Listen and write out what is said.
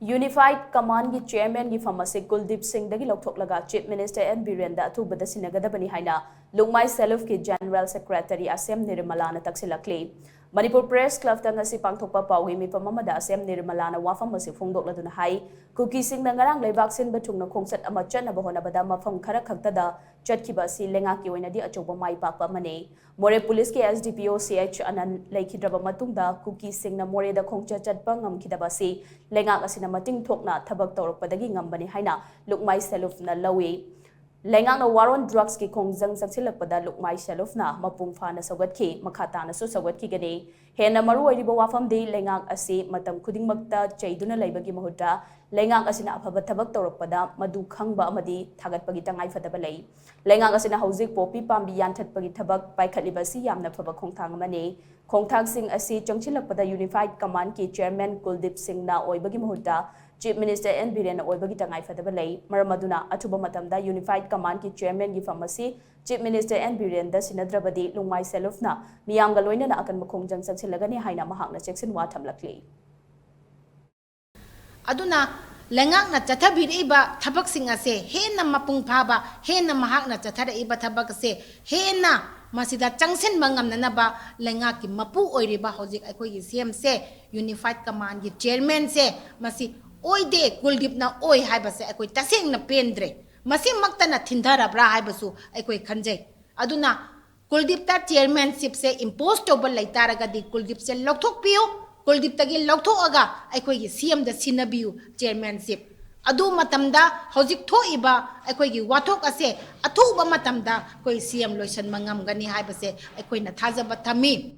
Unified Command gi Chairman gi Pham Asi Kuldeip Singh Dagi Louthoklaga Chief Minister and Biren da ATHUBADA Shinagadabani HAINA LUKMAI SELLUP ki General Secretary ASEM NIRMALA na TAKSHILLAKLI Manipur Press Club da ngasi pangthokpa pawi mifam amada ASEM NIRMALA na wafam asi phongdokladuna hai kuki sing na ngarang leibak sin bathungna khongsat ama chatnaba honabada mafam khara khaktada chatkiba si lenga ki oina di achoba mai pakpa mane More Police ki SDPO CH anan laikhidraba matungda kuki sing na more da khongcha chatpa ngamkhidaba si lenga asina mating thokna thabak tawrokpadagi ngambani haina LUKMAI SELLUP na lawi Lengang na war on drugs ki kongjang saksilakpada LUKMAI SELLUP na mapung phana sagatki makhata na su sagatki gani hena maru oiriba wafam de lengang asi matam khudingmakta chaiduna laibagi mahuta lengang asina afaba thabak tawrokpada madu khangba amadi thagatpagi tangai fadaba lei lengang asina hojik popi pambi yanthatpagi thabak paikhatliba si yamna phaba khongthang amane khongthang sing asi changchilakpada Unified Command ki Chairman Kuldeip Singh na oibagi mahuta Chief Minister and Biren oibagi tangai fadaba lei maramaduna athuba matamda Unified Command ki Chairman gi Pham Asi Chief Minister and Biren da sinadrabadi LUKMAI SELLUP na miyamga loina na akan makhongjang saksilagani haina mahakna cheksin wa thamlakli aduna lengang na chathabiriba thabak sing ase hena mapung phaba hena mahakna chathariba thabak ase hena masida changsen mangam nanaba lenga ki mapu oiriba hojik aikoi gi CM se Unified Command gi Chairman se masi oide Kuldeip na oi haibase aikoi taseng na pendre masi makta na thindara bra haibasu aikoi khanjai aduna Kuldeip ta chairmanship se impose tobal laitaraga di Kuldeip se lokthok piyo Kuldeip tagi lokthok aga aikoi gi CM da sinabiu chairmanship adu matamda hojik thoiba aikoi gi wathok ase athuba matamda koi CM loisan mangam gani haibase aikoi na thajaba thami